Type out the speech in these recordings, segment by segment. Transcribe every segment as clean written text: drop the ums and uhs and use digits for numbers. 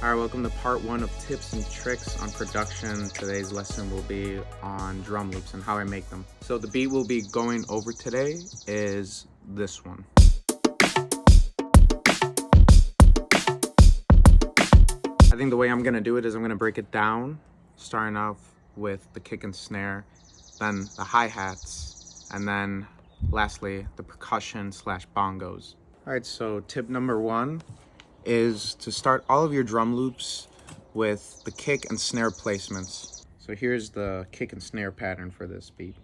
Alright, welcome to part 1 of tips and tricks on production. Today's lesson will be on drum loops and how I make them. So the beat we'll be going over today is this one. I think the way I'm gonna do it is I'm gonna break it down, starting off with the kick and snare, then the hi-hats, and then lastly the percussion slash bongos. Alright, so tip number 1 is to start all of your drum loops with the kick and snare placements. So here's the kick and snare pattern for this beat.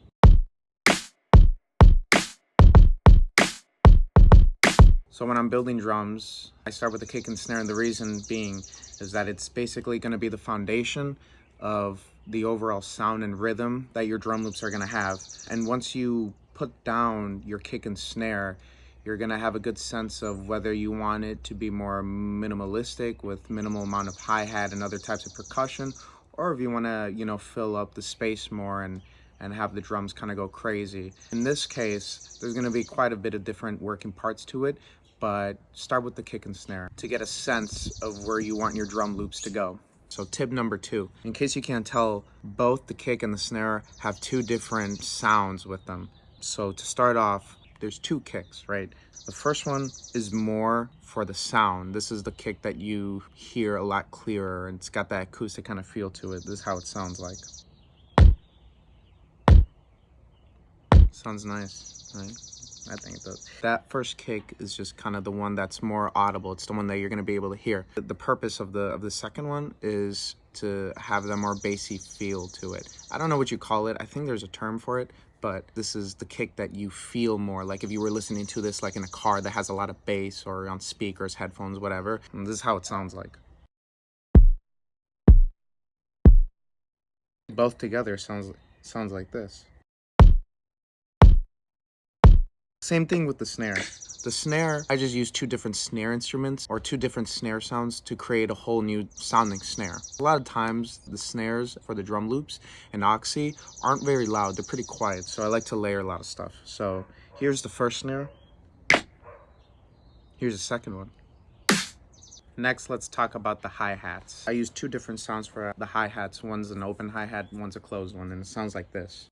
So when I'm building drums, I start with the kick and snare, and the reason being is that it's basically going to be the foundation of the overall sound and rhythm that your drum loops are going to have. And once you put down your kick and snare, you're going to have a good sense of whether you want it to be more minimalistic with minimal amount of hi-hat and other types of percussion, or if you want to, fill up the space more and have the drums kind of go crazy. In this case, there's going to be quite a bit of different working parts to it, but start with the kick and snare to get a sense of where you want your drum loops to go. So tip number 2, in case you can't tell, both the kick and the snare have 2 different sounds with them. So to start off, there's 2 kicks, right? The first one is more for the sound. This is the kick that you hear a lot clearer, and it's got that acoustic kind of feel to it. This is how it sounds like. Sounds nice, right? I think it does. That first kick is just kind of the one that's more audible. It's the one that you're going to be able to hear. The purpose of the second one is to have that more bassy feel to it. I don't know what you call it. I think there's a term for it, but this is the kick that you feel more like if you were listening to this like in a car that has a lot of bass, or on speakers, headphones, whatever. And this is how it sounds like. Both together sounds like this. Same thing with the snare. The snare, I just use 2 different snare instruments or 2 different snare sounds to create a whole new sounding snare. A lot of times the snares for the drum loops and Oxy aren't very loud, they're pretty quiet, so I like to layer a lot of stuff. So here's the first snare, here's the second one. Next, let's talk about the hi-hats. I use 2 different sounds for the hi-hats. One's an open hi-hat, one's a closed one, and it sounds like this.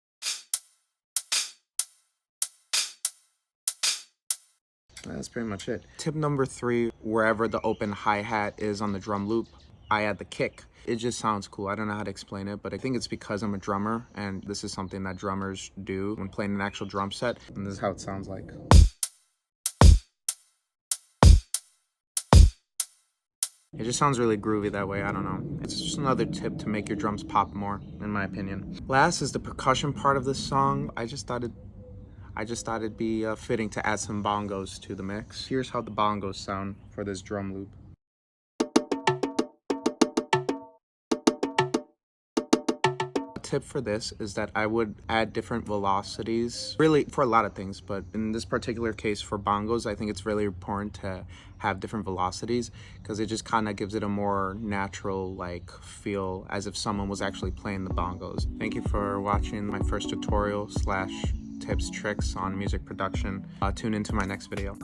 That's pretty much it. Tip number 3, wherever the open hi-hat is on the drum loop, I add the kick. It just sounds cool. I don't know how to explain it, but I think it's because I'm a drummer, and this is something that drummers do when playing an actual drum set, and this is how it sounds like. It just sounds really groovy that way, I don't know. It's just another tip to make your drums pop more, in my opinion. Last is the percussion part of this song. I just thought it'd be fitting to add some bongos to the mix. Here's how the bongos sound for this drum loop. A tip for this is that I would add different velocities, really for a lot of things, but in this particular case for bongos, I think it's really important to have different velocities because it just kind of gives it a more natural feel, as if someone was actually playing the bongos. Thank you for watching my first tutorial / tips, tricks on music production. Tune into my next video.